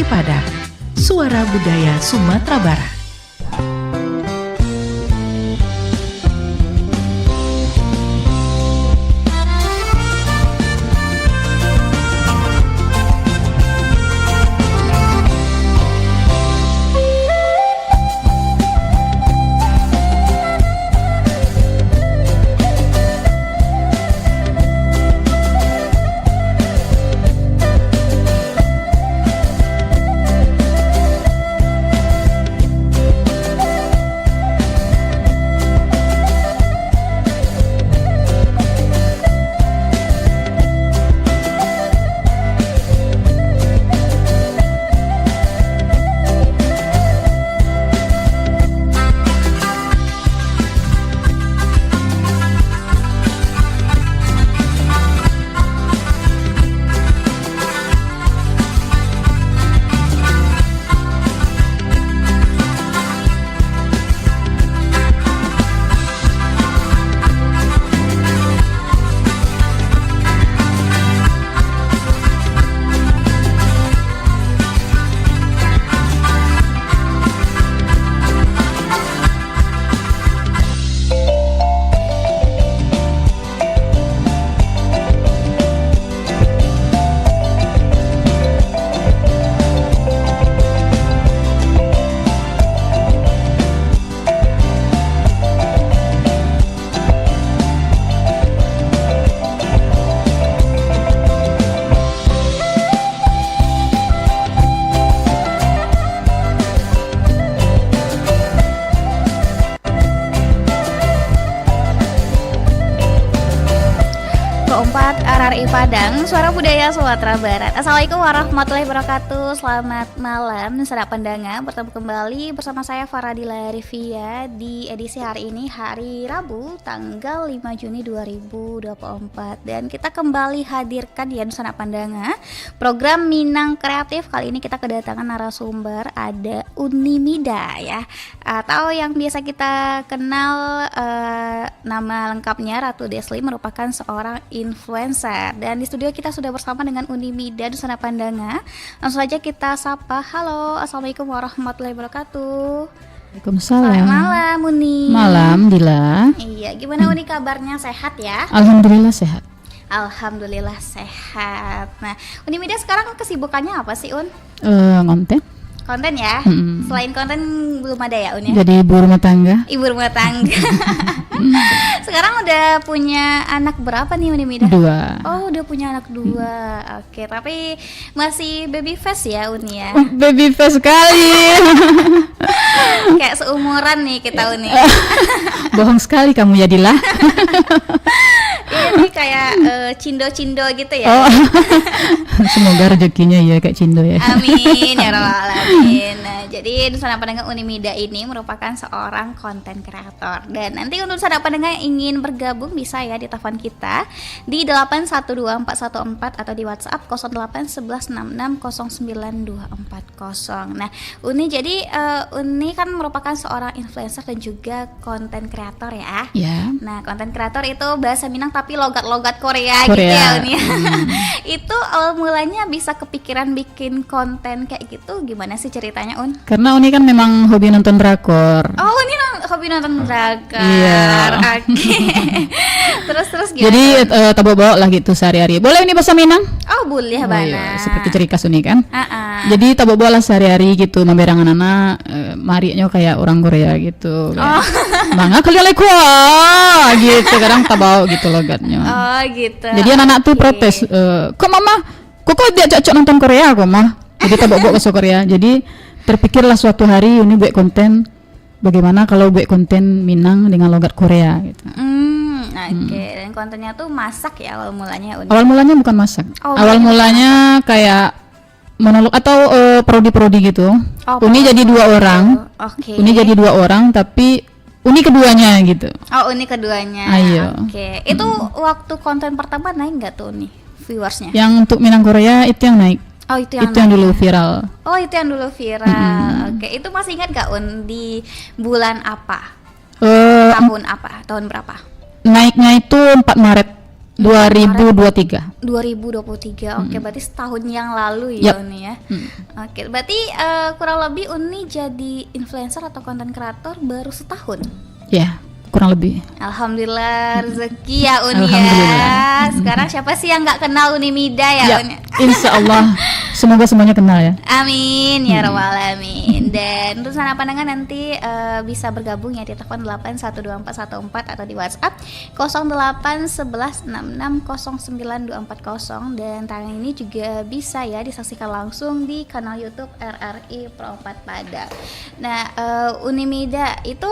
Padang, Suara Budaya Sumatera Barat. RRI Padang, Suara Budaya Sumatera Barat. Assalamualaikum warahmatullahi wabarakatuh. Selamat malam, saudara pendengar. Bertemu kembali bersama saya Faradila Rivia di edisi hari ini, hari Rabu, tanggal 5 Juni 2024. Dan kita kembali hadirkan di Nusana Pandangan program Minang Kreatif. Kali ini kita kedatangan narasumber, ada Unimida ya, atau yang biasa kita kenal nama lengkapnya Ratu Desli, merupakan seorang influencer. Dan di studio kita sudah bersama dengan Unimida Nusana Pandangan. Langsung saja kita sapa. Halo, assalamualaikum warahmatullahi wabarakatuh. Waalaikumsalam. Selamat malam Uni. Malam, Dila. Iya, gimana Uni kabarnya, sehat ya? Alhamdulillah sehat. Alhamdulillah sehat. Nah, Unimida sekarang kesibukannya apa sih Un? Konten. Konten ya? Selain konten belum ada ya Un ya? Jadi ibu rumah tangga. Ibu rumah tangga. Sekarang udah punya anak berapa nih Unimida? 2. Oh, udah punya anak 2. Oke, tapi masih baby face ya Uni ya? Baby face sekali. Kayak seumuran nih kita Uni. Bohong sekali kamu ya, Dila. Ini kayak cindo-cindo gitu ya. Oh. Semoga rezekinya ya kayak Cindo ya. Amin ya rabbal alamin. Nah, jadi Nusana Pendengar Unimida ini merupakan seorang konten kreator. Dan nanti untuk Nusana Pendengar yang ingin bergabung bisa ya di telepon kita di 8124114 atau di WhatsApp 0811660924. Nah, Uni jadi Uni kan merupakan seorang influencer dan juga konten kreator ya. Ya. Nah, konten kreator itu bahasa Minang tapi logat-logat Korea. Gitu ya Uni. Itu awal mulanya bisa kepikiran bikin konten kayak gitu, gimana sih ceritanya Un? Karena Uni kan memang hobi nonton drakor. Oh, Uni hobi nonton drakor. Iya. Oke. Terus gimana? Jadi bawa lah gitu sehari-hari. Boleh ini bahasa Minang? Oh, boleh Oh, bana. iya. Seperti cerikas Uni kan. Jadi Jadi bawa lah sehari-hari gitu, memberang anak marinya kayak orang Korea gitu. Mangga kalian gitu, kadang bawa gitu logatnya. Oh, gitu. Jadi anak-anak tuh protes, kok mama, kok dia cocok nonton Korea kok mah? Jadi bawa ke Korea. Jadi terpikirlah suatu hari ini buat konten, bagaimana kalau buat konten Minang dengan logat Korea gitu. Oke. Dan kontennya tuh masak ya awal mulanya Un? Awal mulanya bukan masak. Oh, Awal mulanya kayak monolog atau prodi-prodi gitu. Uni jadi 2 orang. Oke. Uni jadi 2 orang tapi Uni keduanya gitu. Oh, Uni keduanya. Ayo. Oke. Itu waktu konten pertama naik nggak tuh Uni viewersnya? Yang untuk Minang Korea itu yang naik. Oh, itu yang yang dulu viral. Oh, itu yang dulu viral. Oke, itu masih ingat gak Un di bulan apa? Tahun apa? Tahun berapa? Naiknya itu 4 Maret. 2023. 2023. Oke, berarti setahun yang lalu Yap. ya Uni ya. Oke, berarti kurang lebih Uni jadi influencer atau konten kreator baru setahun. Ya, kurang lebih. Alhamdulillah rezeki ya Uni ya. Alhamdulillah. Sekarang siapa sih yang nggak kenal Uni Mida ya Ya, Uni? insya Allah semoga semuanya kenal ya. Amin ya rabbal alamin. Dan untuk sana pandangan nanti bisa bergabung ya di telepon 8124114 atau di WhatsApp 081166092440. Dan tayangan ini juga bisa ya disaksikan langsung di kanal YouTube RRI Pro 4 Padang. Nah, Unimida itu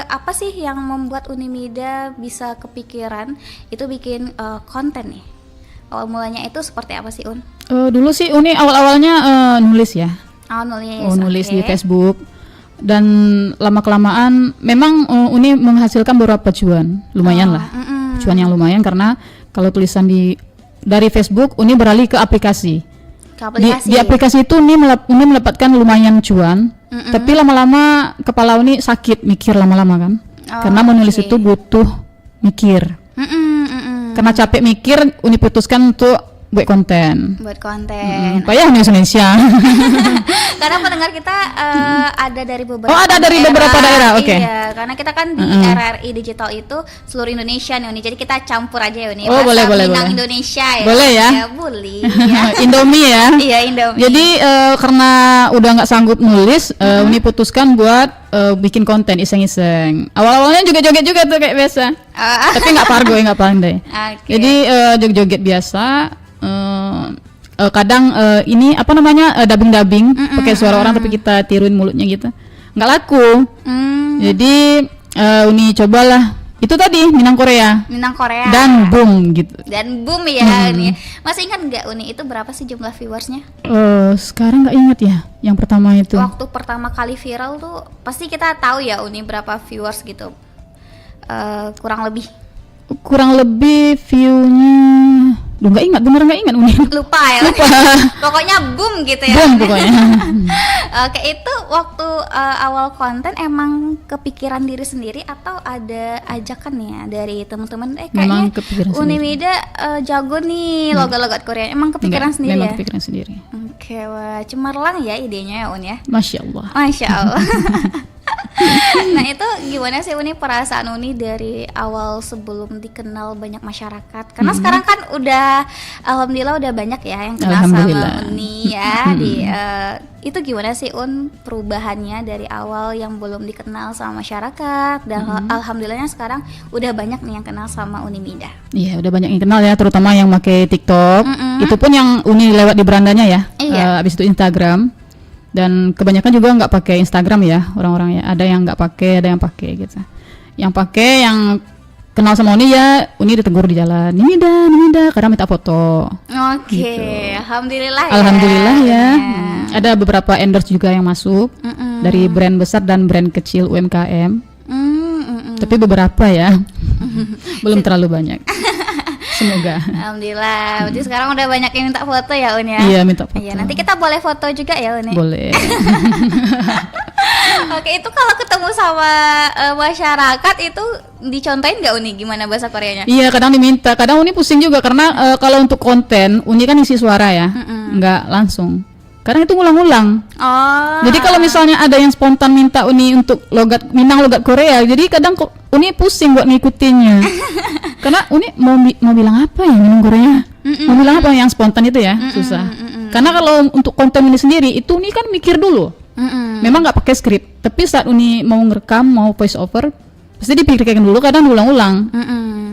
apa sih yang membuat Unimida bisa kepikiran itu bikin konten nih? Awal mulanya itu seperti apa sih Un? Dulu sih Uni awal-awalnya nulis ya. Nulis di Facebook. Dan lama-kelamaan memang Uni menghasilkan beberapa cuan, lumayan lah. Cuan yang lumayan karena kalau tulisan dari Facebook Uni beralih ke aplikasi. Di aplikasi itu Uni mendapatkan lumayan cuan. Tapi lama-lama kepala Uni sakit mikir lama-lama kan. Karena menulis itu butuh mikir. Karena capek mikir, Uni putuskan untuk buat konten. Payah nih Indonesia. Karena pendengar kita ada dari beberapa. Oh, ada dari beberapa daerah. Oke. Iya, karena kita kan di RRI Digital itu seluruh Indonesia nih Uni. Jadi kita campur aja ya Uni. Oh, boleh. Indonesia ya. Boleh ya? Ya, boleh. Ya. Indomie ya. Iya, Indomie. Jadi karena udah nggak sanggup nulis, Uni putuskan buat bikin konten iseng-iseng. Awal-awalnya juga joget juga tuh kayak biasa. Tapi nggak nggak pandai. Okay. Jadi joget-joget biasa. Kadang ini apa namanya dubbing pakai suara orang tapi kita tiruin mulutnya gitu, nggak laku. Jadi Uni cobalah itu tadi Minang Korea dan boom gitu. Ya Uni. Masih ingat nggak Uni itu berapa sih jumlah viewersnya? Sekarang nggak ingat ya yang pertama itu. Waktu pertama kali viral tuh pasti kita tahu ya Uni berapa viewers gitu. Kurang lebih view-nya nggak ingat, bener nggak ingat Uni. Lupa. Pokoknya boom gitu ya. Boom pokoknya. Oke, itu waktu awal konten emang kepikiran diri sendiri atau ada ajakan ya dari teman-teman? Kayaknya Unimida jago nih logat-logat Korea. Emang kepikiran sendiri memang ya? Kepikiran sendiri. Oke, wah cemerlang ya idenya ya Un ya. Masya Allah. Nah itu gimana sih Uni perasaan Uni dari awal sebelum dikenal banyak masyarakat? Karena sekarang kan alhamdulillah udah banyak ya yang kenal sama Uni ya. Itu gimana sih perubahannya dari awal yang belum dikenal sama masyarakat dan alhamdulillahnya sekarang udah banyak nih yang kenal sama Unimida. Iya udah banyak yang kenal ya, terutama yang pakai TikTok. Itu pun yang Uni lewat di berandanya ya. Iya. Abis itu Instagram. Dan kebanyakan juga nggak pakai Instagram ya orang-orang ya. Ada yang nggak pakai, ada yang pakai gitu. Yang pakai, yang kenal sama Uni ya, Uni ditegur di jalan. Nimida, karena minta foto. Oke, gitu. Alhamdulillah ya. Ada beberapa endorse juga yang masuk dari brand besar dan brand kecil UMKM. Tapi beberapa ya, belum terlalu banyak. Semoga. Alhamdulillah. Berarti sekarang udah banyak yang minta foto ya Un ya. Iya minta foto. Iya, nanti kita boleh foto juga ya Un ya. Boleh. Oke, itu kalau ketemu sama masyarakat itu dicontohin nggak Uni gimana bahasa Koreanya? Iya, kadang diminta. Kadang Uni pusing juga karena kalau untuk konten Uni kan isi suara ya, nggak langsung. Karena itu ngulang-ulang. Jadi kalau misalnya ada yang spontan minta Uni untuk Minang logat Korea, jadi kadang Uni pusing buat ngikutinnya. Karena Uni mau bilang apa ya Minang Korea? Mau bilang apa yang spontan itu ya, susah. Karena kalau untuk konten Uni sendiri itu Uni kan mikir dulu. Memang nggak pakai skrip, tapi saat Uni mau ngerekam, mau voice over, pasti dipikirkan dulu, kadang diulang-ulang.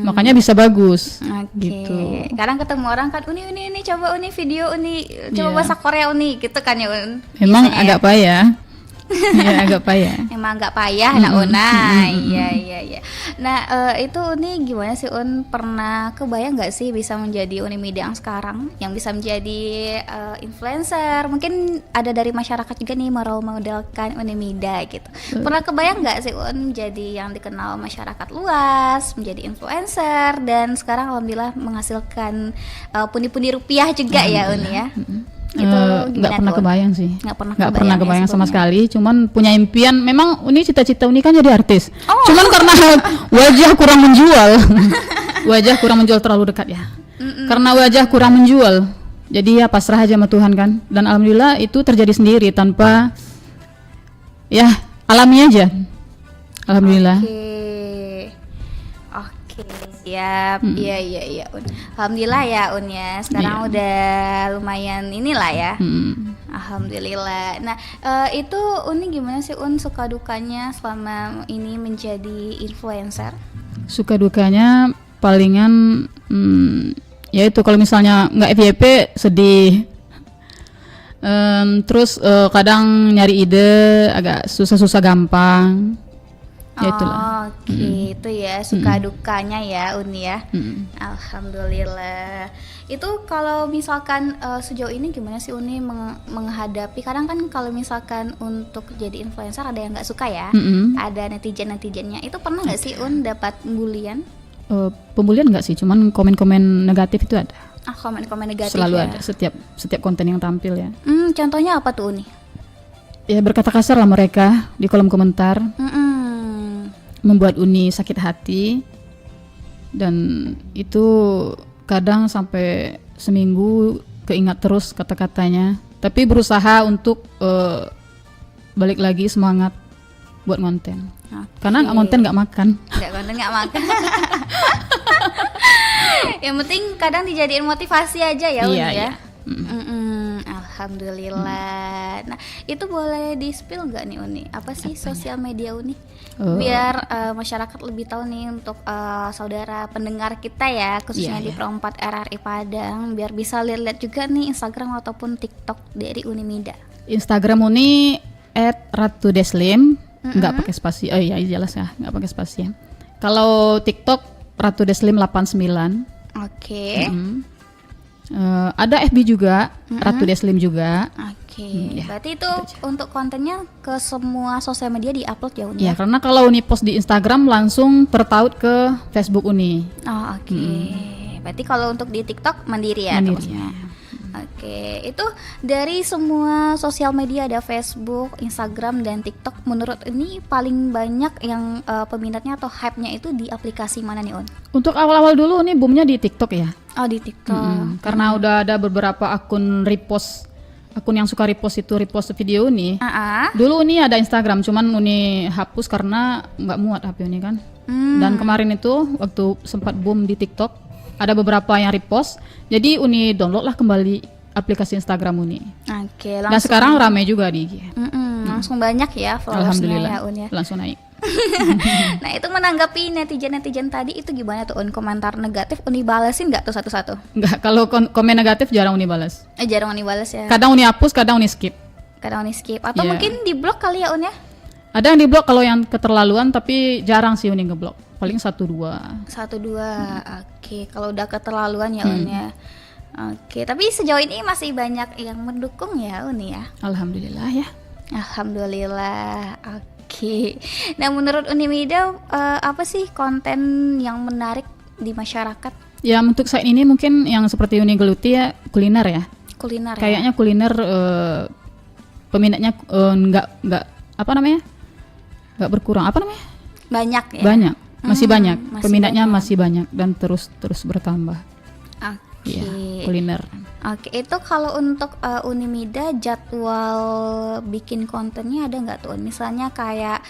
Makanya bisa bagus. Gitu. Kadang ketemu orang kan Uni coba Uni video Uni coba bahasa Korea Uni gitu kan ya Un. Memang agak payah. Iya agak payah. Emang agak payah nak Una. Iya. Nah itu Uni gimana sih Un, pernah kebayang nggak sih bisa menjadi Unimida yang sekarang, yang bisa menjadi influencer? Mungkin ada dari masyarakat juga nih merole modelkan Unimida gitu. Pernah kebayang nggak sih Un jadi yang dikenal masyarakat luas, menjadi influencer dan sekarang alhamdulillah menghasilkan pundi-pundi rupiah juga ya Un ya? Itu nggak pernah kebayang sih, nggak pernah kebayang sama sekali. Cuman punya impian, memang Uni cita-cita Uni kan jadi artis. Cuman karena wajah kurang menjual wajah kurang menjual terlalu dekat ya. Karena wajah kurang menjual, jadi ya pasrah aja sama Tuhan kan. Dan alhamdulillah itu terjadi sendiri tanpa ya alami aja. Alhamdulillah. Oke, siap. Iya Un. Alhamdulillah ya Un ya. Sekarang udah lumayan inilah ya. Alhamdulillah. Nah, itu Uni gimana sih Un suka dukanya selama ini menjadi influencer? Suka dukanya palingan ya itu kalau misalnya nggak FYP sedih. Terus kadang nyari ide agak susah-susah gampang. Ya itulah. Oke, itu ya suka dukanya ya Uni ya. Alhamdulillah. Itu kalau misalkan sejauh ini gimana sih Uni menghadapi, kadang kan kalau misalkan untuk jadi influencer ada yang nggak suka ya, ada netizennya. Itu pernah nggak sih Un dapat bulian? Pembulian nggak sih, cuman komen-komen negatif itu ada. Komen-komen negatif selalu ya? Ada setiap konten yang tampil ya. Contohnya apa tuh Uni? Ya berkata kasar lah mereka di kolom komentar. Membuat Uni sakit hati, dan itu kadang sampai seminggu keingat terus kata-katanya. Tapi berusaha untuk balik lagi semangat buat ngonten. Karena nggak ngonten nggak makan. Nggak konten nggak makan. Yang penting kadang dijadiin motivasi aja ya Uni ya. Alhamdulillah. Nah, itu boleh di-spill nggak nih Uni? Apa sih sosial media Uni? Biar masyarakat lebih tahu nih untuk saudara pendengar kita ya, khususnya di Pro 4 RRI Padang, biar bisa lihat-lihat juga nih Instagram ataupun TikTok dari Unimida. Instagram Uni @ratudeslim, nggak pakai spasi. Oh iya jelas ya, nggak pakai spasi ya. Kalau TikTok Ratudeslim 89. Oke. Ada FB juga, Ratu Deslim juga. Oke. Berarti itu untuk kontennya ke semua sosial media di-upload ya Uni? Ya, karena kalau Uni post di Instagram langsung tertaut ke Facebook Uni. Oh, oke. Berarti kalau untuk di TikTok mandiri ya? Mandiri ya. Oke, itu dari semua sosial media, ada Facebook, Instagram, dan TikTok, menurut ini paling banyak yang peminatnya atau hype-nya itu di aplikasi mana nih Un? Untuk awal-awal dulu nih boomnya di TikTok ya. Oh, di TikTok. Karena udah ada beberapa akun yang suka repost video nih. Dulu Uni ada Instagram, cuman Uni hapus karena nggak muat HP Uni kan. Dan kemarin itu waktu sempat boom di TikTok, ada beberapa yang repost, jadi Uni download lah kembali aplikasi Instagram Uni. Oke, dan sekarang ramai juga di IG. Langsung banyak ya followersnya ya Un ya. Langsung naik. Nah, itu menanggapi netizen tadi itu gimana tuh Un? Komentar negatif Uni balesin nggak tuh satu-satu? Nggak, kalau komen negatif jarang Uni balas. Jarang Uni balas ya? Kadang Uni hapus, kadang Uni skip. Atau mungkin di blok kali ya Un ya? Ada yang di blok kalau yang keterlaluan, tapi jarang sih Uni ngeblok. Paling 1-2. Oke, kalau udah keterlaluan ya Un ya. Oke, tapi sejauh ini masih banyak yang mendukung ya Uni ya. Alhamdulillah ya. Alhamdulillah. Oke. Nah, menurut Unimida apa sih konten yang menarik di masyarakat? Ya, untuk saat ini mungkin yang seperti Uni geluti ya kuliner ya. Kuliner. Kayaknya kuliner peminatnya nggak apa namanya? Nggak berkurang. Apa namanya? Banyak ya. Banyak. Masih banyak. Peminatnya banyak. masih banyak dan terus bertambah. Oke. Ya, kuliner. Oke, itu kalau untuk Unimida jadwal bikin kontennya ada nggak tuh? Misalnya kayak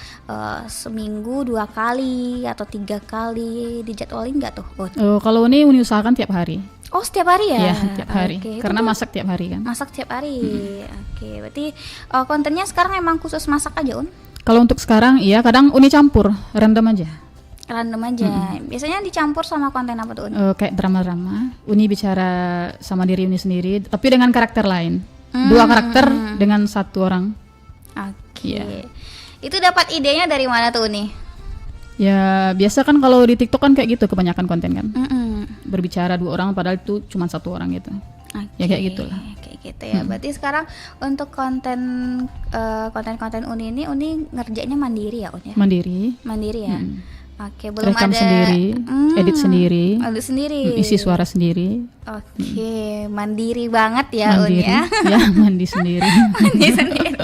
seminggu 2 kali atau 3 kali dijadwalin nggak tuh? Kalau Uni usahakan tiap hari. Oh, setiap hari ya? Iya, tiap hari. Karena masak tiap hari kan. Masak tiap hari. Oke, berarti kontennya sekarang emang khusus masak aja Un? Kalau untuk sekarang iya, kadang Uni campur, random aja. Biasanya dicampur sama konten apa tuh Un? Kayak drama-drama. Uni bicara sama diri Uni sendiri, tapi dengan karakter lain. 2 karakter dengan 1 orang. Oke. Itu dapat idenya dari mana tuh Uni? Ya biasa kan kalau di TikTok kan kayak gitu kebanyakan konten kan. Berbicara 2 orang padahal itu cuma 1 orang gitu. Ya kayak gitulah. Kayak gitu ya. Berarti sekarang untuk konten Uni ini Uni ngerjainnya mandiri ya Un ya? Mandiri ya. Oke, belum rekam ada sendiri, edit sendiri, isi suara sendiri. Oke, mandiri banget ya Un ya. Ya, mandi sendiri. Mandi sendiri.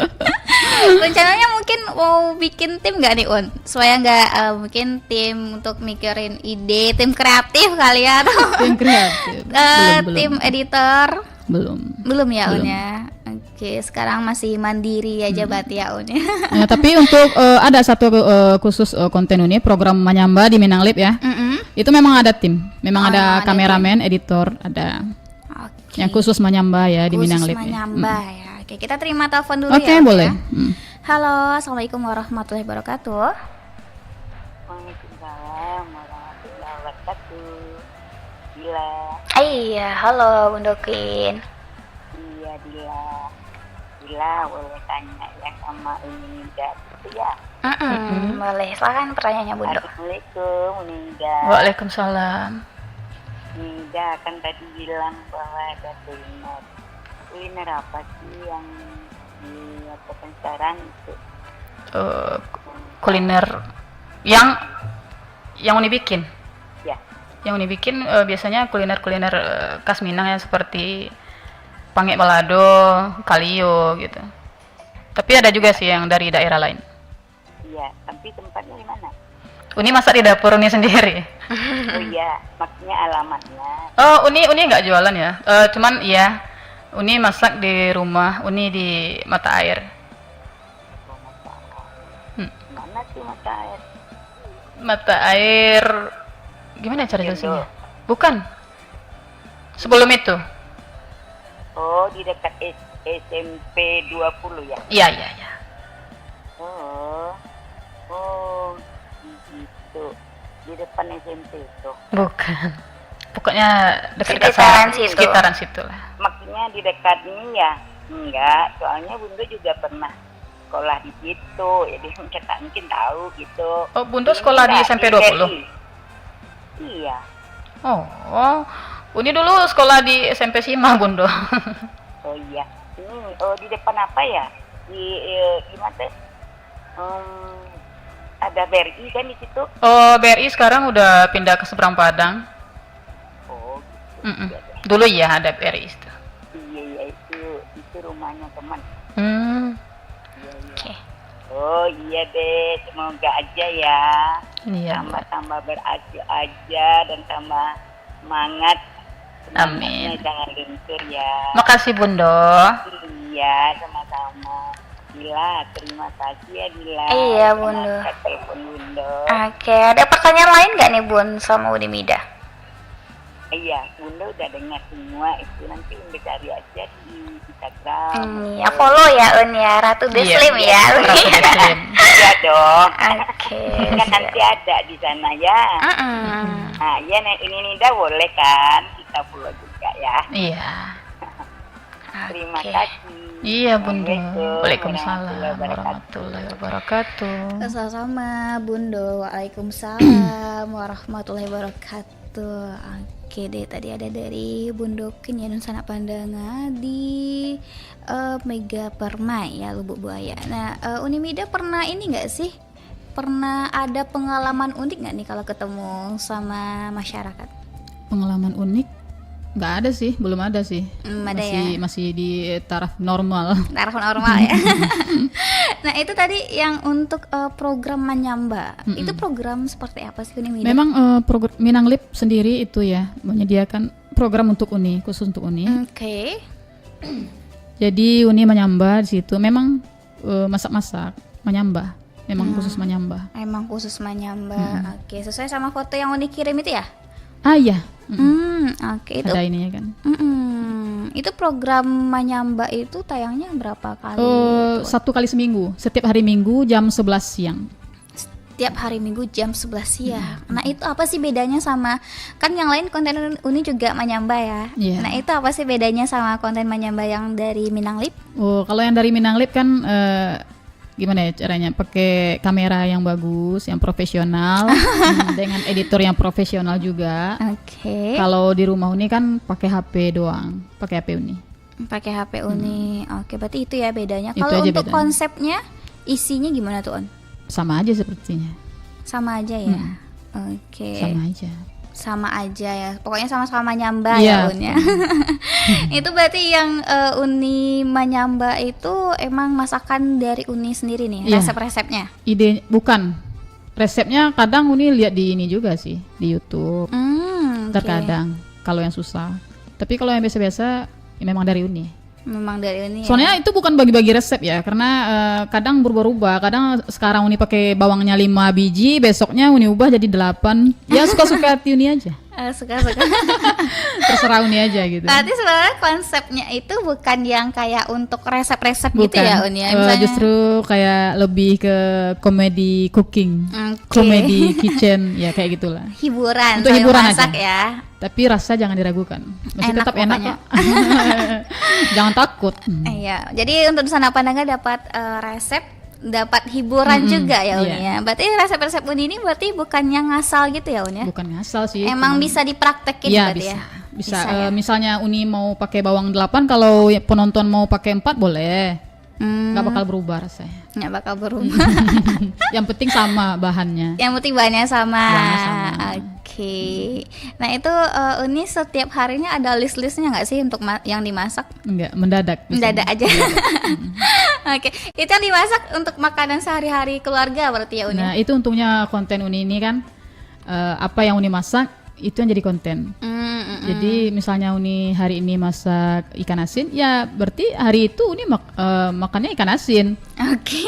Rencananya mungkin mungkin mau bikin tim nggak nih Un? Supaya nggak mungkin tim untuk mikirin ide, tim kreatif kali ya atau Tim kreatif. tim editor? Belum Ya Belum. Un ya. Oke, sekarang masih mandiri aja berarti ya Un ya. Ya, tapi untuk ada satu khusus konten ini program Manyamba di Minanglip ya. Itu memang ada tim, memang ada kameramen, editor, ada Oke. yang khusus Manyamba ya di Khusus Minanglip. Manyamba ya. Oke, kita terima telepon dulu Oke, ya. Un, boleh. ya. Halo, assalamualaikum warahmatullahi wabarakatuh. Waalaikumsalam warahmatullahi wabarakatuh. Dila. Iya, halo Bunda Queen. Iya Dila. Dila boleh tanya ya sama ini Nida gitu ya. Boleh, silakan pertanyaannya Bunda. Assalamualaikum Nida. Waalaikumsalam. Nida kan tadi bilang bahwa ada kuliner. Kuliner apa sih yang dilakukan sekarang itu? Kuliner yang Uni bikin. Ya. Yang Uni bikin biasanya kuliner-kuliner khas Minang ya seperti pangek balado, kalio gitu. Tapi ada juga sih yang dari daerah lain. Iya, tapi tempatnya di mana? Uni masak di dapur Uni sendiri. Oh iya, maksudnya alamatnya. Oh, Uni nggak jualan ya. Cuman iya, Uni masak di rumah, Uni di mata air. Oh, mata air. Mana sih mata air? Mata air gimana cara jelasinnya? Bukan. Sebelum itu. Oh, di dekat SMP 20 ya? Iya. Oh, gitu. Di depan SMP itu. Bukan. Pokoknya dekat sekitaran situ lah. Maksudnya di dekat ini ya? Enggak, soalnya Bunda juga pernah sekolah di situ. Jadi mungkin tahu gitu. Oh, Bunda sekolah di SMP 20? Iya. Oh, Uni dulu sekolah di SMP Sima, Bundo. Oh iya. Ini di depan apa ya? Di mana? Ada BRI kan di situ? Oh, BRI sekarang udah pindah ke seberang Padang. Oh, gitu. Mm-mm. Iya, deh. Dulu ya ada BRI itu. Iya, itu rumahnya teman. Iya. Oke. Oh iya deh, semoga aja ya. Iya. Tambah berhasil aja dan tambah semangat. Amin. Semangatnya jangan luntur ya. Makasih, Bundo. Iya, sama-sama. Dila, terima kasih ya Dila. Iya, Bunda. Angkat telepon Bunda. Oke, ada pertanyaan lain nggak nih Bun sama Uni Mida? Iya, Bunda udah dengar semua itu, nanti Bunda cari aja di Instagram. Ya follow ya Un ya, Ratu Deslim ya. Ratu Deslim. Iya dong. Oke. Kan nanti ada di sana ya. Nah, iya ini Nida boleh kan kita follow juga ya. Iya. Terima Oke. kasih. Iya, Bundo. Assalamualaikum Waalaikumsalam warahmatullahi wabarakatuh. Sama-sama Bundo. Waalaikumsalam warahmatullahi wabarakatuh. Oke deh, tadi ada dari Bundo Kenyanun Sanak Pandanga di Mega Permai ya, Lubuk Buaya. Nah, Uni Mida pernah ini nggak sih? Pernah ada pengalaman unik nggak nih kalau ketemu sama masyarakat? Pengalaman unik? Nggak ada sih, belum ada sih. Ada ya? Masih di taraf normal. Taraf normal ya. Nah itu tadi yang untuk program Manyamba. Itu program seperti apa sih Uni Mida? Memang program Minanglip sendiri itu ya menyediakan program untuk Uni, khusus untuk Uni. Oke. Jadi Uni Manyamba di situ memang masak-masak, Manyamba. Memang khusus Manyamba. Emang khusus Manyamba. Oke, sesuai sama foto yang Uni kirim itu ya? Ah iya. Oke itu. Ada ininya kan. Itu program Manyamba itu tayangnya berapa kali? Satu kali seminggu, setiap hari Minggu jam 11 siang. Setiap hari Minggu jam 11 siang. Nah itu apa sih bedanya sama, kan yang lain konten Uni juga Manyamba ya. Iya. Nah itu apa sih bedanya sama konten Manyamba yang dari Minanglip? Oh, kalau yang dari Minanglip kan gimana ya caranya? Pakai kamera yang bagus, yang profesional, dengan editor yang profesional juga. Oke. Kalau di rumah Uni kan pakai HP doang, pakai HP Uni. Pakai HP Uni. Oke, berarti itu ya bedanya. Itu Kalau aja untuk bedanya. konsepnya, isinya gimana tuh On? Sama aja sepertinya. Sama aja ya. Oke. Sama aja. Sama aja ya. Pokoknya sama-sama nyamba Iya. ya Un ya. Itu berarti yang Uni menyamba itu emang masakan dari Uni sendiri nih, Iya. resep-resepnya. Ide bukan resepnya kadang Uni lihat di ini juga sih di YouTube. Oke. Terkadang kalau yang susah. Tapi kalau yang biasa-biasa ya memang dari Uni. Memang dari Uni. Soalnya itu bukan bagi-bagi resep ya, karena kadang berubah-ubah. Kadang sekarang Uni pakai bawangnya 5 biji, besoknya Uni ubah jadi 8. Ya suka-suka hati Uni aja. Suka-suka. Terserah Uni aja gitu. Berarti sebenarnya konsepnya itu bukan yang kayak untuk resep-resep gitu Bukan. ya Un ya. Misalnya, Justru kayak lebih ke komedi cooking, Oke. komedi kitchen, ya kayak gitulah. hiburan, Untuk sambil hiburan masak aja. ya. Tapi rasa jangan diragukan, masih Enak tetap enak pokoknya. kok. Jangan takut. Iya, jadi untuk di sana pandangan dapat resep, dapat hiburan juga ya Un iya. ya. Berarti resep-resep Uni ini berarti bukan yang ngasal gitu ya Un ya. Bukan ngasal sih. Emang cuman- bisa dipraktekin Iya berarti bisa. ya. Bisa. ya? Misalnya Uni mau pakai bawang 8, kalau penonton mau pakai 4 boleh. Nggak bakal berubah rasanya. Nggak bakal berubah. Yang penting sama bahannya. Yang penting bahannya sama. Bahannya sama. Oke. Nah itu Uni setiap harinya ada list-listnya nggak sih untuk yang dimasak? Enggak, mendadak. biasanya. Mendadak aja. Oke. Itu yang dimasak untuk makanan sehari-hari keluarga berarti ya Uni? Nah, itu untungnya konten Uni ini kan apa yang Uni masak itu yang jadi konten. Jadi misalnya Uni hari ini masak ikan asin, ya berarti hari itu Uni makannya ikan asin. Oke.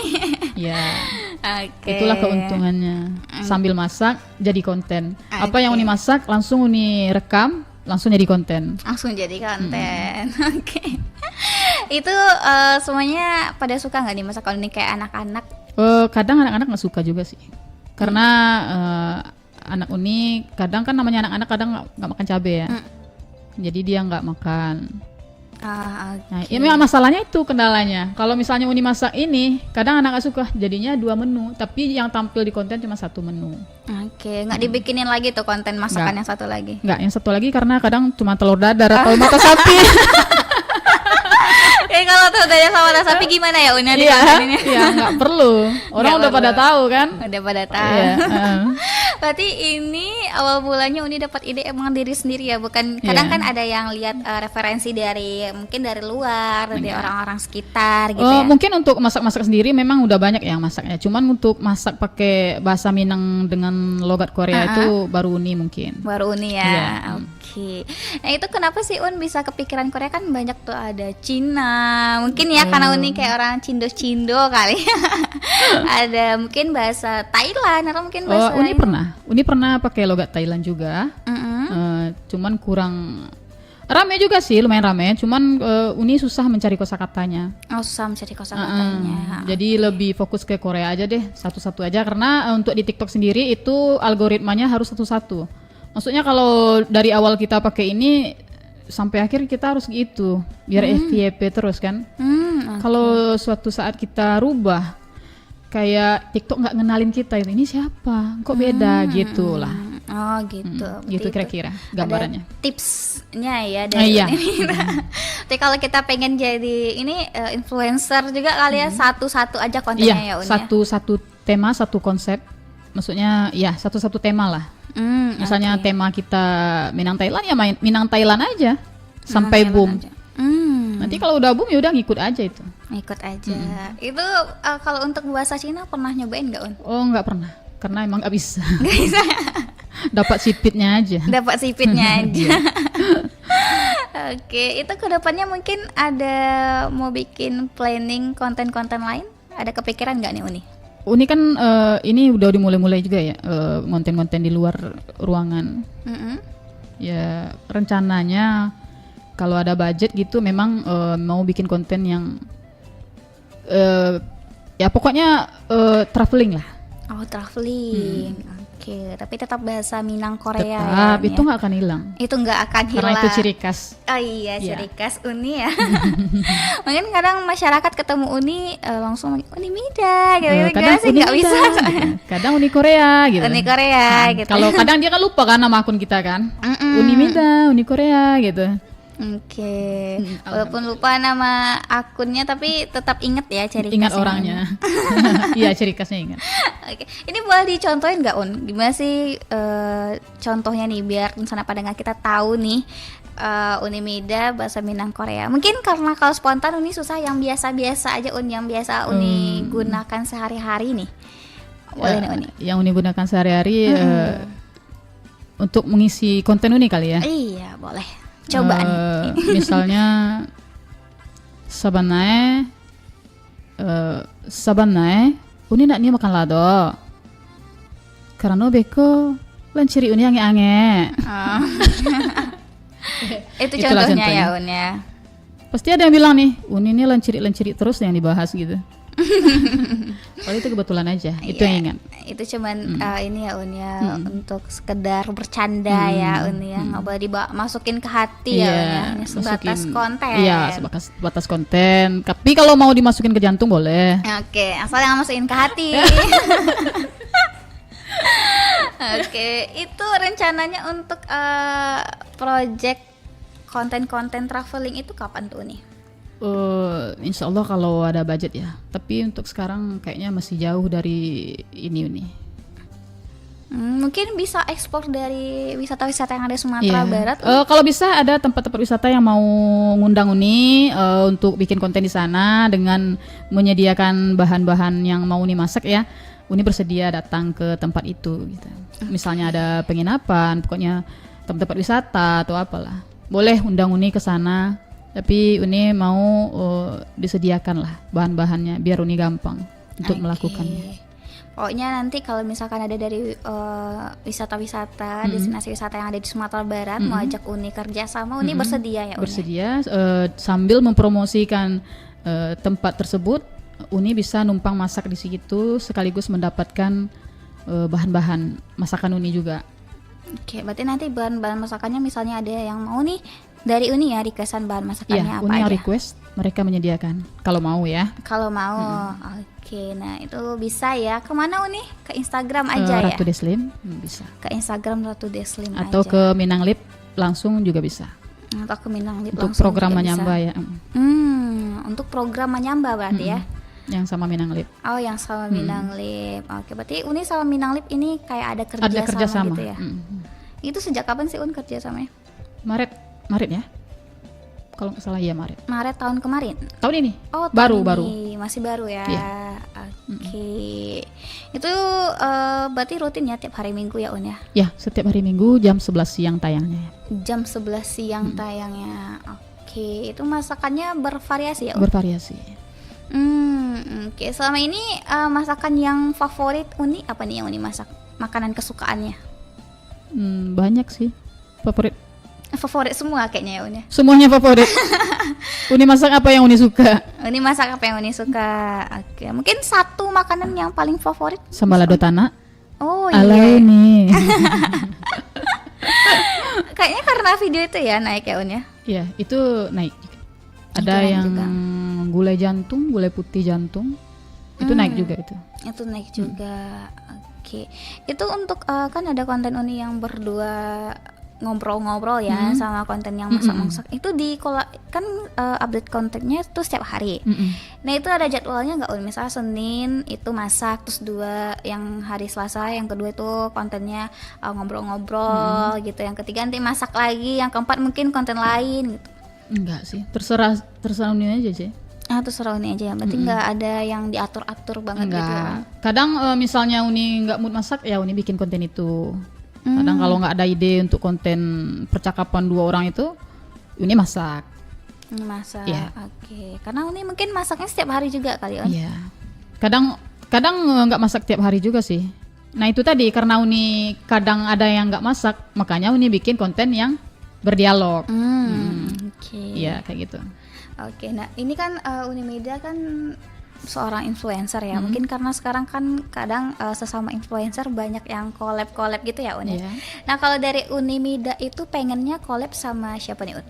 Ya, Oke. itulah keuntungannya. Sambil masak jadi konten. Apa yang Oke. Uni masak langsung Uni rekam, langsung jadi konten. Langsung jadi konten. Oke. Itu semuanya pada suka nggak nih masak kalau ini kayak anak-anak? Kadang anak-anak nggak suka juga sih, karena anak Uni kadang kan namanya anak-anak kadang nggak makan cabai ya. Jadi dia nggak makan. Oke. Nah, ya memang masalahnya itu kendalanya. Kalau misalnya Uni masak ini, kadang anak nggak suka, jadinya 2 menu, tapi yang tampil di konten cuma 1 menu. Oke, nggak dibikinin lagi tuh konten masakan Nggak. yang satu lagi. Nggak, yang satu lagi karena kadang cuma telur dadar atau mata sapi. Kalau tuh udah sama mata sapi gimana ya Uni di Iya, konteninnya? iya nggak perlu. Orang Nggak udah pada perlu. tahu kan. Udah pada tahu. Iya, Berarti ini awal mulanya Uni dapat ide emang diri sendiri ya, bukan kadang Iya. kan ada yang lihat referensi dari mungkin dari luar, dari orang-orang sekitar gitu Oh, ya. mungkin untuk masak-masak sendiri memang udah banyak yang masaknya. Cuman untuk masak pakai bahasa Minang dengan logat Korea itu baru Uni mungkin. Baru Uni ya. Iya. Oke. Nah, itu kenapa sih Un bisa kepikiran Korea, kan banyak tuh ada Cina. Mungkin ya karena Uni kayak orang Cindo-Cindo kali. Ada mungkin bahasa Thailand atau mungkin bahasa Uni lain. Uni pernah pakai logat Thailand juga. Cuman kurang rame juga sih, lumayan rame. Cuman Uni susah mencari kosakatanya. Oh, susah mencari kosakatanya. Jadi lebih fokus ke Korea aja deh, satu-satu aja karena untuk di TikTok sendiri itu algoritmanya harus satu-satu. Maksudnya kalau dari awal kita pakai ini sampai akhir kita harus gitu, biar FYP terus kan. Kalau suatu saat kita rubah, kayak TikTok nggak ngenalin kita ini siapa, kok beda gitu lah. Oh gitu. Berarti Gitu itu kira-kira gambarannya. ada tipsnya ya dari Iya. ini. Tapi kalau kita pengen jadi ini influencer juga kali ya, satu-satu aja kontennya ya Iya, Un ya. satu tema, satu konsep. Maksudnya ya satu-satu tema lah. Misalnya oke. tema kita Minang Thailand ya main Minang Thailand aja sampai Thailand boom. aja. Nanti kalau udah boom ya udah ngikut aja itu. Ikut aja. Itu kalau untuk bahasa Cina pernah nyobain nggak Un? Oh nggak pernah, karena emang nggak bisa. Dapat sipitnya aja. Dapat sipitnya aja. Oke, itu kedepannya mungkin ada mau bikin planning konten-konten lain? Ada kepikiran nggak nih Uni? Uni kan ini udah dimulai-mulai juga ya konten-konten di luar ruangan. Ya rencananya kalau ada budget gitu memang mau bikin konten yang ya pokoknya traveling lah. Oh, traveling. Oke, tapi tetap bahasa Minang Korea Tetap ya. itu nggak akan hilang. Itu nggak akan hilang. Karena itu ciri khas. Oh iya, Iya. ciri khas Uni ya. Mungkin kadang masyarakat ketemu Uni langsung Uni Mida gitu. Kadang sih Uni nggak bisa. Minang, gitu. Kadang Uni Korea gitu. Uni Korea gitu. Kalau kadang dia kan lupa kan nama akun kita kan. Uni Minang, Uni Korea gitu. Oke. Walaupun lupa nama akunnya tapi tetap inget ya ciri Ingat khasnya. orangnya. Iya, ciri khasnya ingat. Oke. Ini boleh dicontohin nggak Un? Gimana sih contohnya nih biar misalnya pendengar kita tahu nih Unimida bahasa Minang Korea. Mungkin karena kalau spontan Uni susah, yang biasa-biasa aja Un, yang biasa Uni gunakan sehari-hari nih. Boleh nih Uni. Yang Uni gunakan sehari-hari untuk mengisi konten Uni kali ya. Iya, boleh. Coba nih. Misalnya sabanae Uni nak ni makan lado. Karena beko lanciri Uni ange-ange. Oh. Itu Itulah contohnya ya contohnya. Un ya. Pasti ada yang bilang nih, Uni ini lanciri-lanciri terus yang dibahas gitu. Kalau itu kebetulan aja, itu yang ingat. Itu cuman ini ya Un ya, untuk sekedar bercanda ya Un ya, nggak boleh masukin ke hati ya Un ya. Ini sebatas konten. Iya, sebatas konten. Tapi kalau mau dimasukin ke jantung boleh. Oke, asal jangan masukin ke hati. Oke, itu rencananya untuk project konten-konten traveling itu kapan tuh nih? Insya Allah kalau ada budget ya. Tapi untuk sekarang kayaknya masih jauh dari ini Uni. Mungkin bisa ekspor dari wisata-wisata yang ada di Sumatera Iya. Barat. Kalau bisa ada tempat-tempat wisata yang mau ngundang Uni untuk bikin konten di sana dengan menyediakan bahan-bahan yang mau Uni masak ya. Uni bersedia datang ke tempat itu gitu. Misalnya ada penginapan, pokoknya tempat-tempat wisata atau apalah. Boleh undang Uni ke sana, tapi Uni mau disediakan lah bahan-bahannya biar Uni gampang untuk melakukannya. Pokoknya nanti kalau misalkan ada dari wisata-wisata, destinasi wisata yang ada di Sumatera Barat mau ajak Uni kerja sama, Uni bersedia ya Uni? Bersedia sambil mempromosikan tempat tersebut, Uni bisa numpang masak di situ sekaligus mendapatkan bahan-bahan masakan Uni juga. Oke, berarti nanti bahan-bahan masakannya misalnya ada yang mau nih dari Uni ya, requestan bahan masakannya Iya, apa Uni yang aja? request, mereka menyediakan kalau mau ya. Kalau mau, oke. Nah itu bisa ya. Kemana Uni? Ke Instagram aja ya? Ratu Deslim bisa. Ke Instagram Ratu Deslim Atau aja. ke Minang Lip langsung juga bisa. Atau ke Minang Lip Untuk langsung program juga bisa. Manyamba ya. Untuk program Manyamba berarti ya? Yang sama Minang Lip. Oh, yang sama Minang Lip. Oke, berarti Uni sama Minang Lip ini kayak ada Ada kerjasama gitu ya? Itu sejak kapan sih Un kerjasamanya? Maret ya. Kalau nggak salah ya Maret. Maret tahun kemarin? Tahun ini. Oh, baru. Masih baru ya. Iya. Oke. Itu berarti rutin ya tiap hari Minggu ya Un ya? Ya, setiap hari Minggu jam 11 siang tayangnya. Jam 11 siang tayangnya. Oke, itu masakannya bervariasi ya Un? Bervariasi. Oke. Selama ini masakan yang favorit Uni apa nih yang Uni masak? Makanan kesukaannya? Banyak sih. Favorit semua kayaknya ya Un ya? Semuanya favorit. Uni masak apa yang Uni suka? Uni masak apa yang Uni suka? Oke, mungkin satu makanan yang paling favorit? Sambal lado tanah. Oh Ala iya. Uni. Kayaknya karena video itu ya naik ya Un ya? Iya, itu naik juga. Ada naik yang juga. gulai jantung, gulai putih jantung. Itu naik juga itu. Itu naik juga. Oke. Itu untuk kan ada konten Uni yang berdua ngobrol-ngobrol ya sama konten yang masak-masak. Itu kan update kontennya itu setiap hari. Nah, itu ada jadwalnya nggak Un? Misalnya Senin itu masak, terus yang hari Selasa, yang kedua itu kontennya ngobrol-ngobrol gitu. Yang ketiga nanti masak lagi, yang keempat mungkin konten lain gitu. Enggak sih, terserah Uni aja sih. Terserah Uni aja. Berarti nggak ada yang diatur-atur banget gitu. Enggak. Kadang misalnya Uni nggak mood masak, ya Uni bikin konten itu. Kadang kalau nggak ada ide untuk konten percakapan dua orang itu, Uni masak. Masak. Iya. Oke. Karena Uni mungkin masaknya setiap hari juga kali Un. Iya. Kadang nggak masak tiap hari juga sih. Nah itu tadi karena Uni kadang ada yang nggak masak, makanya Uni bikin konten yang berdialog. Oke. Iya kayak gitu. Oke, nah ini kan Unimida kan seorang influencer ya. Mungkin karena sekarang kan kadang sesama influencer banyak yang collab gitu ya Un. Iya. Nah kalau dari Unimida itu pengennya collab sama siapa nih Un?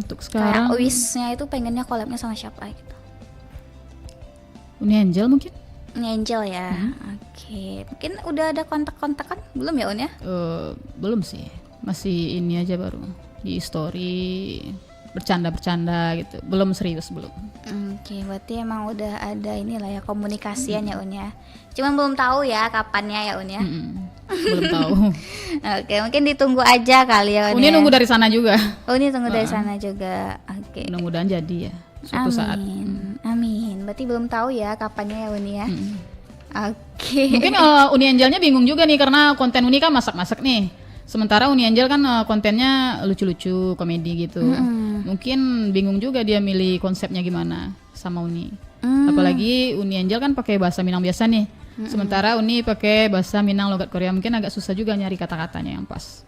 Untuk Kayak sekarang wish-nya itu pengennya collabnya sama siapa gitu? Uni Angel mungkin. Ini Angel ya. Oke, mungkin udah ada kontak-kontakan belum ya Un ya? Belum sih, masih ini aja baru di story bercanda-bercanda gitu. Belum serius belum. Oke, berarti emang udah ada inilah ya komunikasian ya Un ya. Cuman belum tahu ya kapannya ya Un ya. Belum tahu. Oke, mungkin ditunggu aja kali ya Un. Uni ya. nunggu dari sana juga. Oh, ini tunggu dari sana juga. Oke. Mudah-mudahan jadi ya suatu saat. Amin. Berarti belum tahu ya kapannya ya Uni ya. Oke. Mungkin Uni Angelnya bingung juga nih karena konten Uni kan masak-masak nih. Sementara Uni Angel kan kontennya lucu-lucu, komedi gitu. Mungkin bingung juga dia milih konsepnya gimana sama Uni. Apalagi Uni Angel kan pakai bahasa Minang biasa nih. Sementara Uni pakai bahasa Minang logat Korea, mungkin agak susah juga nyari kata-katanya yang pas.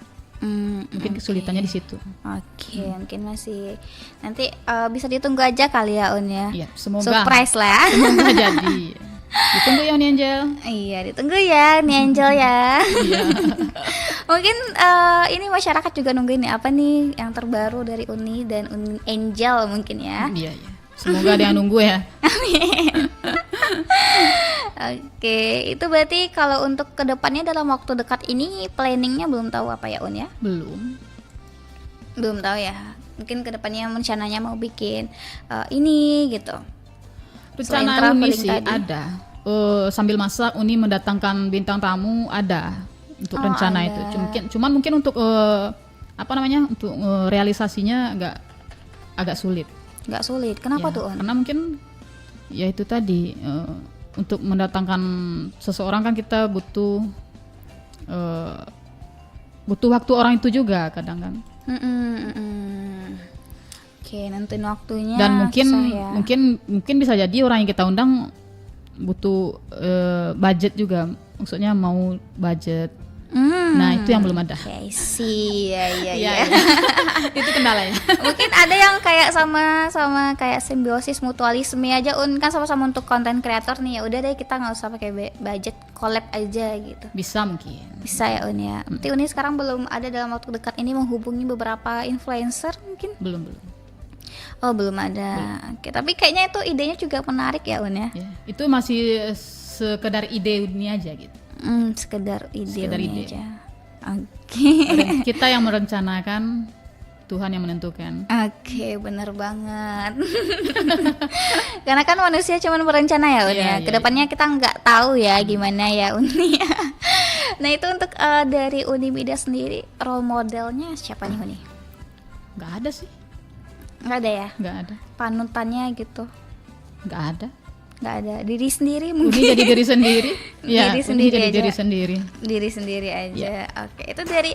Mungkin kesulitannya di situ. Oke, mungkin masih nanti bisa ditunggu aja kali ya Un ya. Iya, semoga. Surprise lah. Semoga jadi. Ditunggu ya Uni Angel. Iya, ditunggu ya nih Angel ya. Iya. Mungkin ini masyarakat juga nungguin nih apa nih yang terbaru dari Uni dan Uni Angel mungkin ya. Iya. Semoga ada yang nunggu ya. Oke, itu berarti kalau untuk kedepannya dalam waktu dekat ini planningnya belum tahu apa ya Un ya? Belum tahu ya. Mungkin kedepannya rencananya mau bikin ini gitu. Selain Rencana Uni traveling sih tadi. ada. Sambil masak Uni mendatangkan bintang tamu ada untuk rencana ada. itu. Cuman mungkin untuk untuk realisasinya agak sulit. Nggak sulit. Kenapa Ya, tuh Un? karena mungkin ya itu tadi untuk mendatangkan seseorang kan kita butuh waktu orang itu juga kadang kan. Oke, nentuin waktunya. Dan mungkin susah ya. mungkin bisa jadi orang yang kita undang butuh budget juga. Maksudnya mau budget. Nah, itu yang belum ada. Oke, sih, ya. Itu kendalanya. Mungkin ada yang kayak sama kayak simbiosis mutualisme aja Un, kan sama-sama untuk konten kreator nih, ya udah deh kita nggak usah pakai budget, collab aja gitu. Bisa mungkin. Bisa ya Un ya. Berarti Uni sekarang belum ada dalam waktu dekat ini menghubungi beberapa influencer mungkin? Belum. Oh, belum ada. Oke, tapi kayaknya itu idenya juga menarik ya Un ya. Ya, itu masih sekedar ide Uni aja gitu. Sekedar ide Sekedar Uni ide. aja. Oke. Kita yang merencanakan, Tuhan yang menentukan. Oke, bener banget. Karena kan manusia cuma berencana ya Un ya. Iya, Kedepannya kita nggak tahu ya gimana ya Uni. Nah itu untuk dari Uni Mida sendiri, role modelnya siapa nih Uni? Nggak ada sih. Nggak ada ya? Nggak ada. Panutannya gitu? Nggak ada. Nggak ada. Diri sendiri Uni mungkin? jadi diri sendiri. Ya, Diri Uni sendiri jadi aja. diri sendiri. Diri sendiri aja. Oke, itu dari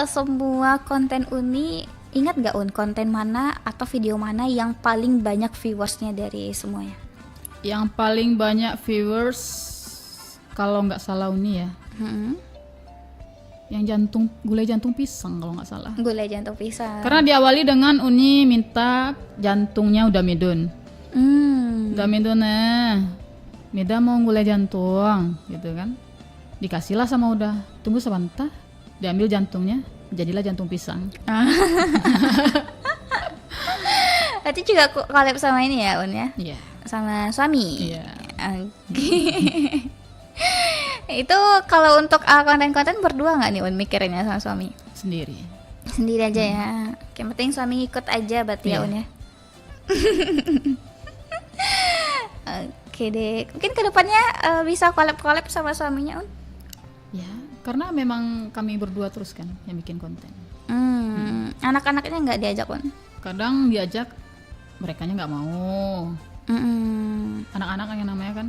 semua konten Uni, ingat nggak Un konten mana atau video mana yang paling banyak viewersnya dari semuanya? Yang paling banyak viewers kalau nggak salah Uni ya, yang gulai jantung pisang kalau nggak salah. Gulai jantung pisang. Karena diawali dengan Uni minta jantungnya udah midun. Udah midun Mida mau gulai jantung gitu kan. Dikasihlah sama udah. Tunggu sebentar. Diambil jantungnya, jadilah jantung pisang. Berarti juga collab sama ini ya Un ya? Iya. Sama suami? Iya. Oke. Itu kalau untuk konten-konten berdua nggak nih Un mikirinnya sama suami? Sendiri. Sendiri aja ya. Yang penting suami ikut aja berarti ya Iya. Un ya. Oke deh. Mungkin kedepannya bisa collab sama suaminya Un. Ya, karena memang kami berdua terus kan yang bikin konten. Anak-anaknya nggak diajak Un? Kadang diajak, merekanya nggak mau. Anak-anak yang namanya kan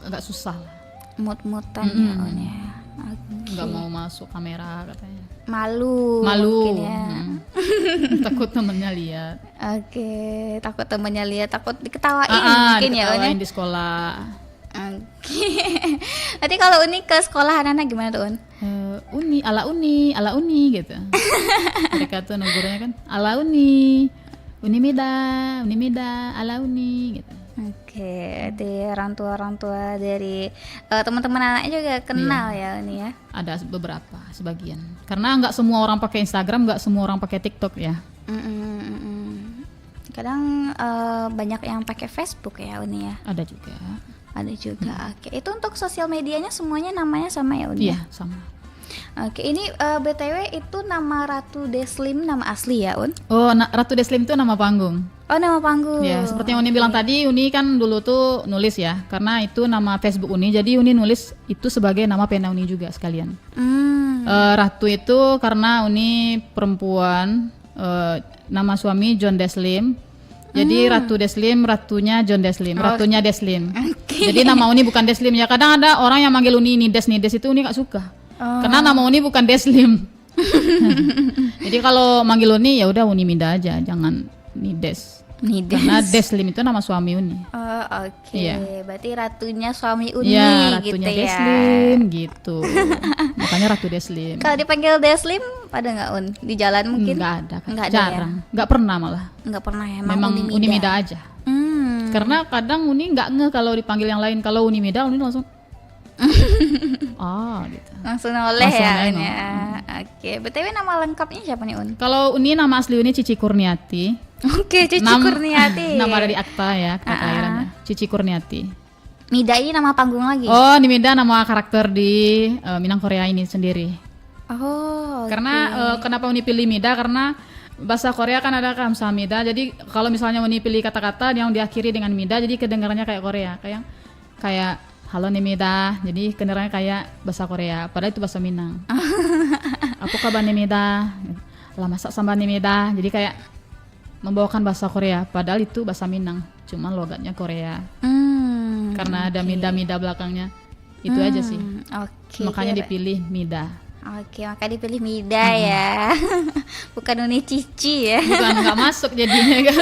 agak susah lah. Mut-mutan ya Un ya. Nggak mau masuk kamera katanya. Malu mungkin ya. Takut temennya lihat. Oke, takut temennya lihat, takut diketawain mungkin ya Un ya. Diketawain di sekolah. Oke. Berarti kalau Uni ke sekolah anak-anak gimana tuh Un? Uni ala uni gitu. Mereka tuh negurnya kan ala Uni Mida ala Uni gitu. Oke, di orang tua dari teman-teman anaknya juga kenal ya Uni ya. Ada beberapa, sebagian. Karena nggak semua orang pakai Instagram, nggak semua orang pakai TikTok ya. Kadang banyak yang pakai Facebook ya Uni ya. Ada juga. Ada juga. Oke, itu untuk sosial medianya semuanya namanya sama ya Uni? Iya, sama. Oke, ini BTW itu nama Ratu Deslim nama asli ya, Un? Oh, Ratu Deslim itu nama panggung. Oh, nama panggung. Ya, seperti yang Uni bilang tadi, Uni kan dulu tuh nulis ya, karena itu nama Facebook Uni, jadi Uni nulis itu sebagai nama pena Uni juga sekalian. Ratu itu karena Uni perempuan, nama suami John Deslim. Jadi Ratu Deslim, ratunya John Deslim, ratunya Deslim. Jadi nama Uni bukan Deslim ya. Kadang ada orang yang manggil Uni Nides itu Uni gak suka. Karena nama Uni bukan Deslim. Jadi kalau manggil Uni ya udah Uni Mida aja, jangan Nides. Karena Deslim itu nama suami Uni. Oh, oke. Iya. Berarti ratunya suami Uni Ya, gitu ratunya ya. Deslim gitu. Makanya Ratu Deslim. Kalau dipanggil Deslim ada nggak, Un? Di jalan mungkin? Nggak ada, Kak. Nggak ada Jarang. Nggak pernah malah. Nggak pernah ya. Memang Uni Mida aja. Karena kadang Uni nggak nge kalau dipanggil yang lain. Kalau Uni Mida, Uni langsung gitu. Langsung oleh Langsung ya, nengok. Un ya. Oke, BTW nama lengkapnya siapa nih, Un? Kalau Uni nama asli Uni Cici Kurniati. Oke, Cici Kurniati. Nama dari akta ya, akta kelahirannya. Cici Kurniati. Mida ini nama panggung lagi. Oh, Nimida nama karakter di Minang Korea ini sendiri. Oh, Karena kenapa Uni pilih Mida? Karena bahasa Korea kan ada Kamsahamnida. Jadi kalau misalnya Uni pilih kata-kata yang diakhiri dengan Mida, jadi kedengarannya kayak Korea, kayak halo Nimida. Jadi kedengarannya kayak bahasa Korea, padahal itu bahasa Minang. Apa kabar Nimida? Lah masak sambal Nimida. Jadi kayak membawakan bahasa Korea, padahal itu bahasa Minang, cuman logatnya Korea. Karena ada Mida belakangnya. Itu aja sih. Oke. Makanya dipilih Mida. Oke, maka dipilih Mida ya. Bukan Uni Cici ya. Bukan nggak masuk jadinya kan.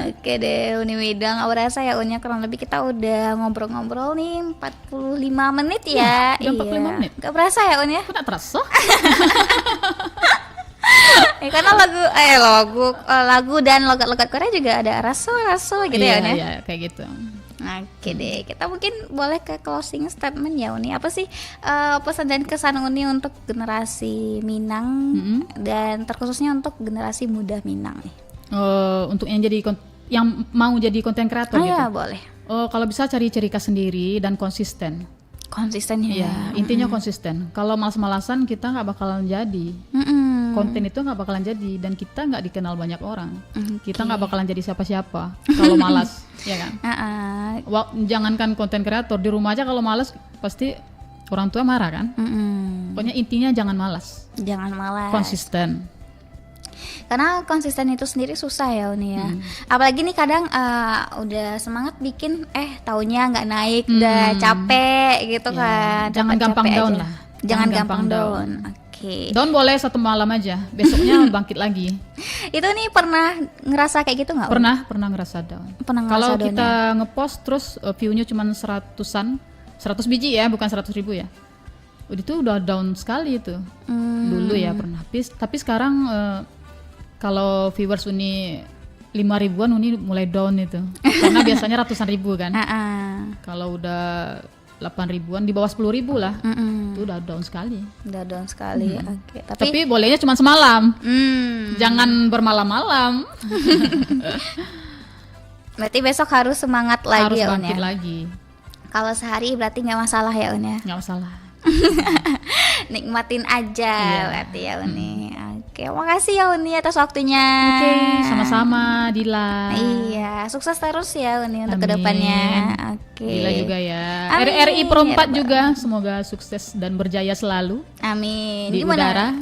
Oke deh, Uni Mida nggak berasa ya, Unya kurang lebih kita udah ngobrol-ngobrol nih 45 menit ya. Udah 45 menit. Nggak berasa ya, Un ya? Kok nggak terasa? Karena lagu dan logat-logat Korea juga ada raso gitu ya, Un ya. Iya, kayak gitu. Oke deh, kita mungkin boleh ke closing statement ya, Uni. Apa sih pesan dan kesan Uni untuk generasi Minang dan terkhususnya untuk generasi muda Minang nih? Untuk yang mau jadi konten kreator gitu. Ya boleh. Kalau bisa cari ciri khas sendiri dan konsisten. Konsisten ya. Iya, intinya konsisten. Kalau malas-malasan kita nggak bakalan jadi. Konten itu nggak bakalan jadi dan kita nggak dikenal banyak orang. Kita nggak bakalan jadi siapa-siapa kalau malas, ya kan? Jangankan konten kreator, di rumah aja kalau malas pasti orang tua marah kan? Pokoknya intinya jangan malas. Jangan malas. Konsisten. Karena konsisten itu sendiri susah ya, Uni ya. Apalagi nih kadang udah semangat bikin taunya nggak naik, udah capek gitu kan. Jangan gampang capek down aja. lah. Jangan gampang down. Oke. Down boleh 1 malam aja, besoknya bangkit lagi. Itu nih pernah ngerasa kayak gitu nggak? Pernah ngerasa down. Down Kalau kita ya? ngepost terus view-nya cuma 100 biji ya, bukan 100.000 ya. Itu udah down sekali itu. Dulu ya pernah. Tapi sekarang kalau viewers Uni 5.000-an Uni mulai down itu. Karena biasanya ratusan ribu kan. Kalau udah 8.000-an di bawah 10.000 lah. Itu udah down sekali. Udah down sekali. Oke. Tapi bolehnya cuma semalam. Jangan bermalam-malam. Berarti besok harus semangat lagi Harus ya, Un bangkit ya. lagi. Kalau sehari berarti nggak masalah ya, Un ya. Nggak masalah. Nikmatin aja berarti ya, Uni. Oke, makasih ya, Uni atas waktunya. Oke, sama-sama Dila. Iya, sukses terus ya, Uni untuk Amin. kedepannya. Oke. Dila juga ya. Amin. RRI Pro 4 Ya, juga semoga sukses dan berjaya selalu Amin. di udara.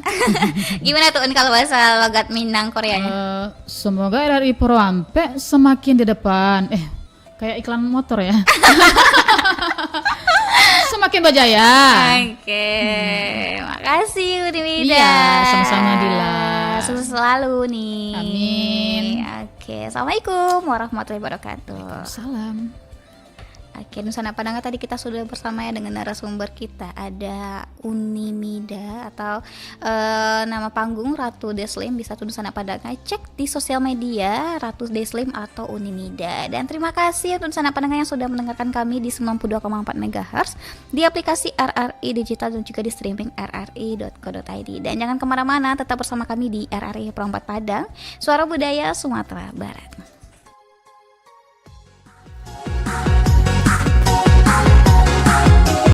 Gimana tuh, Un, kalau bahasa logat Minang Koreanya? Semoga RRI Pro Ampe semakin di depan. Kayak iklan motor ya. Semakin berjaya. Oke, makasih Uni Mida. Iya, sama-sama Dila. Sukses selalu nih. Amin. Oke, assalamualaikum warahmatullahi wabarakatuh. Salam. Oke, Nusana Padanga tadi kita sudah bersama ya dengan narasumber kita. Ada Uni Mida atau nama panggung Ratu Deslim, bisa tuh Nusana Padanga cek di sosial media Ratu Deslim atau Uni Mida. Dan terima kasih untuk Nusana Padanga yang sudah mendengarkan kami di 92,4 MHz di aplikasi RRI Digital dan juga di streaming rri.co.id. Dan jangan kemana-mana, tetap bersama kami di RRI Pro 4 Padang, Suara Budaya Sumatera Barat.